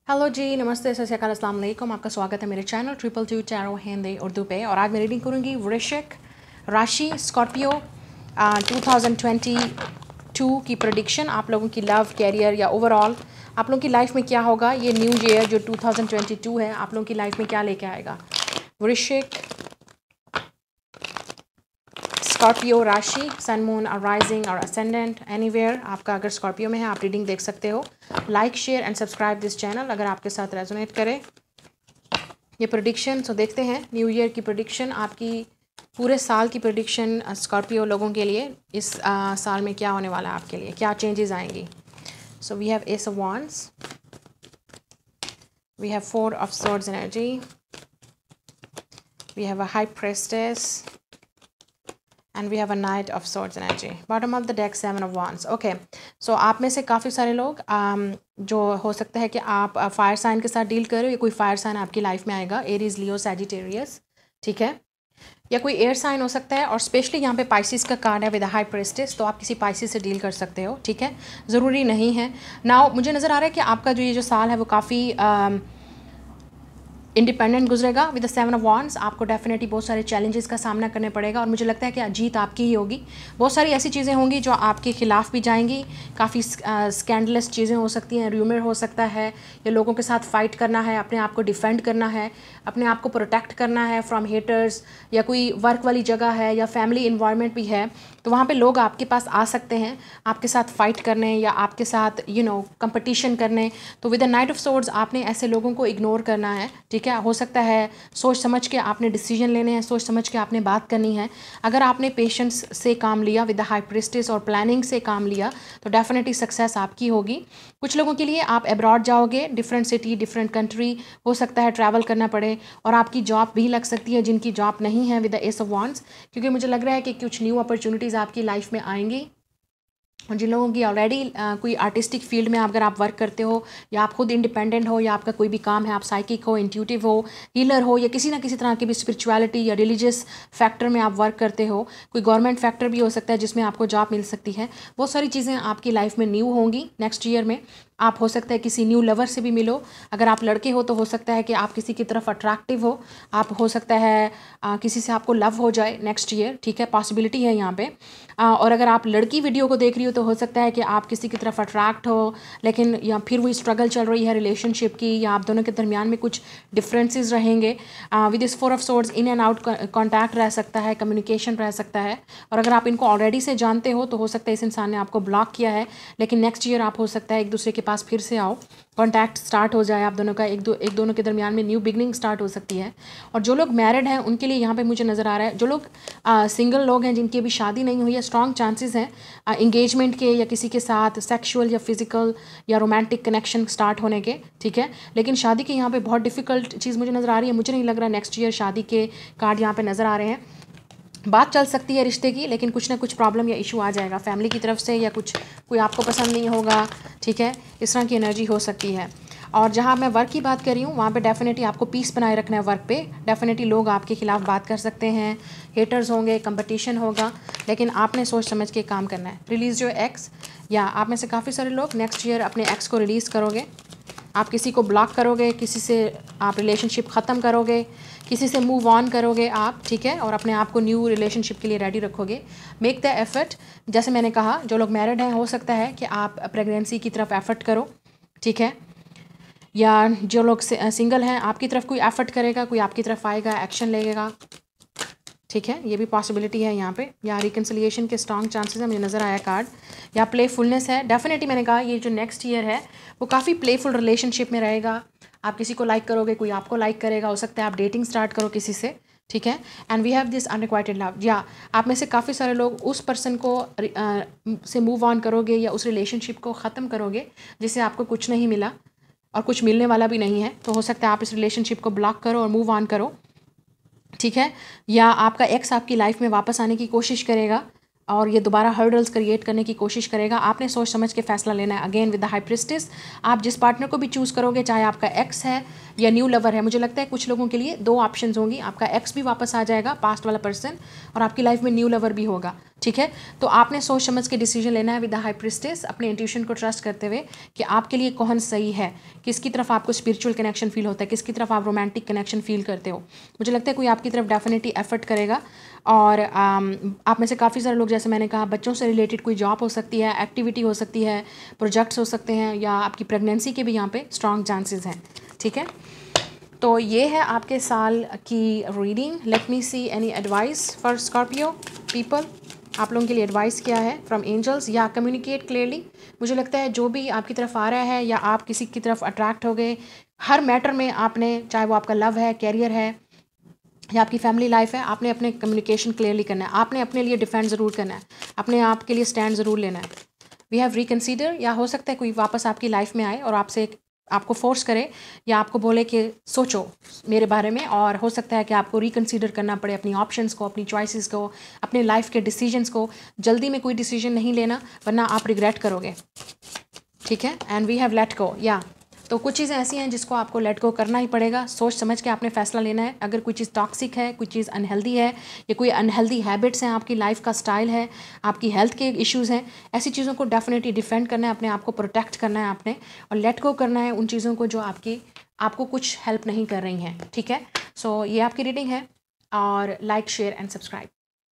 Hello जी, नमस्ते, सत श्री अकाल, अस्सलाम वालेकुम। आपका स्वागत है मेरे चैनल 222 टैरो हिंदी उर्दू पे। और आज मैं रीडिंग करूँगी वृश्चिक राशि स्कॉर्पियो 2022 की प्रेडिक्शन। आप लोगों की लव, कैरियर या ओवरऑल आप लोगों की लाइफ में क्या होगा। ये न्यू ईयर जो 2022 है आप लोगों की लाइफ में क्या लेके आएगा। वृश्चिक स्कॉर्पियो राशि, सन, मून और राइजिंग और असेंडेंट एनीवेयर आपका अगर स्कॉर्पियो में है आप रीडिंग देख सकते हो। Like, share and subscribe this channel अगर आपके साथ रेजोनेट करे ये प्रेडिक्शन। तो देखते हैं न्यू ईयर की प्रेडिक्शन, आपकी पूरे साल की प्रेडिक्शन स्कॉर्पियो लोगों के लिए इस साल में क्या होने वाला है, आपके लिए क्या चेंजेस आएंगी। So we have ace of wands, we have four of swords energy, we have a high priestess and we have a knight of swords energy. Bottom of the deck 7 of wands. Okay, so आप में से काफ़ी सारे लोग जो हो सकता है कि आप फायर साइन के साथ डील कर रहे हो या कोई फायर साइन आपकी लाइफ में आएगा, एरीज, लियो, सैजिटेरियस, ठीक है, या कोई एयर साइन हो सकता है। और स्पेशली यहाँ पे पाइसिस का कार्ड है विद हाई प्रेस्टेस, तो आप किसी पाइसिस से डील कर सकते हो, ठीक है, ज़रूरी नहीं है। नाउ मुझे नज़र आ रहा है कि आपका जो ये जो साल है वो काफ़ी इंडिपेंडेंट गुजरेगा विद द 7 ऑफ वांड्स। आपको डेफिनेटली बहुत सारे चैलेंजेस का सामना करने पड़ेगा और मुझे लगता है कि जीत आपकी ही होगी। बहुत सारी ऐसी चीज़ें होंगी जो आपके खिलाफ भी जाएंगी, काफ़ी स्कैंडलस चीज़ें हो सकती हैं, र्यूमर हो सकता है, या लोगों के साथ फाइट करना है, अपने आप को डिफेंड करना है, अपने आप को प्रोटेक्ट करना है फ्रॉम हेटर्स, या कोई वर्क वाली जगह है या फैमिली इन्वायरमेंट भी है तो वहाँ पे लोग आपके पास आ सकते हैं आपके साथ फाइट करने या आपके साथ कंपटीशन करने। तो with the night of swords आपने ऐसे लोगों को इग्नोर करना है, ठीक है। हो सकता है सोच समझ के आपने डिसीजन लेने हैं, सोच समझ के आपने बात करनी है। अगर आपने पेशेंस से काम लिया, विद द हाई प्रिस्टेस और प्लानिंग से काम लिया, तो डेफिनेटली सक्सेस आपकी होगी। कुछ लोगों के लिए आप अब्रॉड जाओगे, डिफरेंट सिटी, डिफरेंट कंट्री, हो सकता है ट्रैवल करना पड़े, और आपकी जॉब भी लग सकती है जिनकी जॉब नहीं है with the S of wands, क्योंकि मुझे लग रहा है कि कुछ न्यू अपॉर्चुनिटीज़ आपकी लाइफ में आएंगी। और जिन लोगों की ऑलरेडी कोई आर्टिस्टिक फील्ड में अगर आप वर्क करते हो, या आप खुद इंडिपेंडेंट हो, या आपका कोई भी काम है, आप साइकिक हो, इंट्यूटिव हो, हीलर हो, या किसी ना किसी तरह की भी स्पिरिचुअलिटी या रिलीजियस फैक्टर में आप वर्क करते हो, कोई गवर्नमेंट फैक्टर भी हो सकता है जिसमें आपको जॉब मिल सकती है। बहुत सारी चीज़ें आपकी लाइफ में न्यू होंगी नेक्स्ट ईयर में। आप हो सकता है किसी न्यू लवर से भी मिलो। अगर आप लड़के हो तो हो सकता है कि आप किसी की तरफ अट्रैक्टिव हो, आप हो सकता है किसी से आपको लव हो जाए नेक्स्ट ईयर, ठीक है, पॉसिबिलिटी है यहाँ पे। और अगर आप लड़की वीडियो को देख रही हो तो हो सकता है कि आप किसी की तरफ अट्रैक्ट हो, लेकिन या फिर वही स्ट्रगल चल रही है रिलेशनशिप की, या आप दोनों के दरमियान में कुछ डिफरेंसेस रहेंगे। With this 4 of swords in and out contact रह सकता है, कम्युनिकेशन रह सकता है। और अगर आप इनको ऑलरेडी से जानते हो तो हो सकता है इस इंसान ने आपको ब्लॉक किया है, लेकिन नेक्स्ट ईयर आप हो सकता है एक दूसरे के पास फिर से आओ, कॉन्टैक्ट स्टार्ट हो जाए आप दोनों का, एक दोनों के दरमियान में न्यू बिगनिंग स्टार्ट हो सकती है। और जो लोग मैरिड हैं उनके लिए यहाँ पे मुझे नज़र आ रहा है, जो लोग सिंगल लोग हैं जिनकी अभी शादी नहीं हुई है, स्ट्रॉन्ग चांसेस हैं इंगेजमेंट के, या किसी के साथ सेक्शुअल या फिजिकल या रोमांटिक कनेक्शन स्टार्ट होने के, ठीक है। लेकिन शादी के यहाँ पे बहुत डिफिकल्ट चीज़ मुझे नज़र आ रही है। मुझे नहीं लग रहा नेक्स्ट ईयर शादी के कार्ड यहाँ पे नज़र आ रहे हैं। बात चल सकती है रिश्ते की, लेकिन कुछ ना कुछ प्रॉब्लम या इशू आ जाएगा फैमिली की तरफ से, या कुछ कोई आपको पसंद नहीं होगा, ठीक है, इस तरह की एनर्जी हो सकती है। और जहाँ मैं वर्क की बात कर रही हूँ वहाँ पे डेफिनेटली आपको पीस बनाए रखना है वर्क पे। डेफिनेटली लोग आपके खिलाफ बात कर सकते हैं, हेटर्स होंगे, कंपटीशन होगा, लेकिन आपने सोच समझ के काम करना है। रिलीज़ योर एक्स, या आप में से काफ़ी सारे लोग नेक्स्ट ईयर अपने एक्स को रिलीज़ करोगे, आप किसी को ब्लॉक करोगे, किसी से आप रिलेशनशिप ख़त्म करोगे, किसी से मूव ऑन करोगे आप, ठीक है, और अपने आप को न्यू रिलेशनशिप के लिए रेडी रखोगे। Make the effort. जैसे मैंने कहा, जो लोग मैरिड हैं हो सकता है कि आप प्रेगनेंसी की तरफ एफर्ट करो, ठीक है, या जो लोग सिंगल हैं आपकी तरफ कोई एफर्ट करेगा, कोई आपकी तरफ आएगा, एक्शन लेगा, ठीक है, ये भी पॉसिबिलिटी है यहाँ पे। या रिकन्सिलिएशन के स्ट्रॉन्ग चांसेस है, मुझे नज़र आया कार्ड, या प्लेफुलनेस है। डेफिनेटली मैंने कहा ये जो नेक्स्ट ईयर है वो काफ़ी प्लेफुल रिलेशनशिप में रहेगा। आप किसी को लाइक करोगे, कोई आपको लाइक करेगा, हो सकता है आप डेटिंग स्टार्ट करो किसी से, ठीक है। And we have this unrequited love, या आप में से काफ़ी सारे लोग उस पर्सन को से मूव ऑन करोगे या उस रिलेशनशिप को ख़त्म करोगे जिससे आपको कुछ नहीं मिला और कुछ मिलने वाला भी नहीं है। तो हो सकता है आप इस रिलेशनशिप को ब्लॉक करो और मूव ऑन करो, ठीक है। या आपका एक्स आपकी लाइफ में वापस आने की कोशिश करेगा और ये दोबारा हर्डल्स क्रिएट करने की कोशिश करेगा। आपने सोच समझ के फैसला लेना है। Again with the high priestess, आप जिस पार्टनर को भी चूज़ करोगे, चाहे आपका एक्स है या न्यू लवर है, मुझे लगता है कुछ लोगों के लिए 2 ऑप्शंस होंगी, आपका एक्स भी वापस आ जाएगा, पास्ट वाला पर्सन, और आपकी लाइफ में न्यू लवर भी होगा, ठीक है। तो आपने सोच समझ के डिसीजन लेना है विद द हाई प्रिस्टेस, अपने इंट्यूशन को ट्रस्ट करते हुए कि आपके लिए कौन सही है, किसकी तरफ आपको स्पिरिचुअल कनेक्शन फील होता है, किसकी तरफ आप रोमांटिक कनेक्शन फील करते हो। मुझे लगता है कोई आपकी तरफ डेफिनेटली एफर्ट करेगा, और आप में से काफ़ी सारे लोग, जैसे मैंने कहा, बच्चों से रिलेटेड कोई जॉब हो सकती है, एक्टिविटी हो सकती है, प्रोजेक्ट्स हो सकते हैं, या आपकी प्रेगनेंसी के भी यहाँ पे स्ट्रॉन्ग चांसेस हैं, ठीक है। तो ये है आपके साल की reading. Let me see any advice for Scorpio people, आप लोगों के लिए एडवाइस क्या है फ्रॉम एंजल्स, या कम्युनिकेट क्लियरली। मुझे लगता है जो भी आपकी तरफ आ रहा है, या आप किसी की तरफ अट्रैक्ट हो गए, हर मैटर में आपने, चाहे वो आपका लव है, कैरियर है, या आपकी फैमिली लाइफ है, आपने अपने कम्युनिकेशन क्लियरली करना है, आपने अपने लिए डिफेंड ज़रूर करना है, अपने आप के लिए स्टैंड ज़रूर लेना है। वी हैव रिकन्सीडर, या हो सकता है कोई वापस आपकी लाइफ में आए और आपसे आपको फोर्स करे या आपको बोले कि सोचो मेरे बारे में, और हो सकता है कि आपको रिकन्सीडर करना पड़े अपनी ऑप्शंस को, अपनी चॉइसेस को, अपने लाइफ के डिसीजंस को। जल्दी में कोई डिसीजन नहीं लेना, वरना आप रिग्रेट करोगे, ठीक है। And we have let go, या तो कुछ चीज़ें ऐसी हैं जिसको आपको लेट गो करना ही पड़ेगा, सोच समझ के आपने फैसला लेना है। अगर कोई चीज़ टॉक्सिक है, कोई चीज़ अनहेल्दी है, या कोई अनहेल्दी हैबिट्स हैं, आपकी लाइफ का स्टाइल है, आपकी हेल्थ के इश्यूज़ हैं, ऐसी चीज़ों को डेफिनेटली डिफेंड करना है, अपने आप को प्रोटेक्ट करना है आपने, और लेट गो करना है उन चीज़ों को जो आपको कुछ हेल्प नहीं कर रही हैं, ठीक है। सो ये आपकी रीडिंग है, और लाइक, शेयर एंड सब्सक्राइब।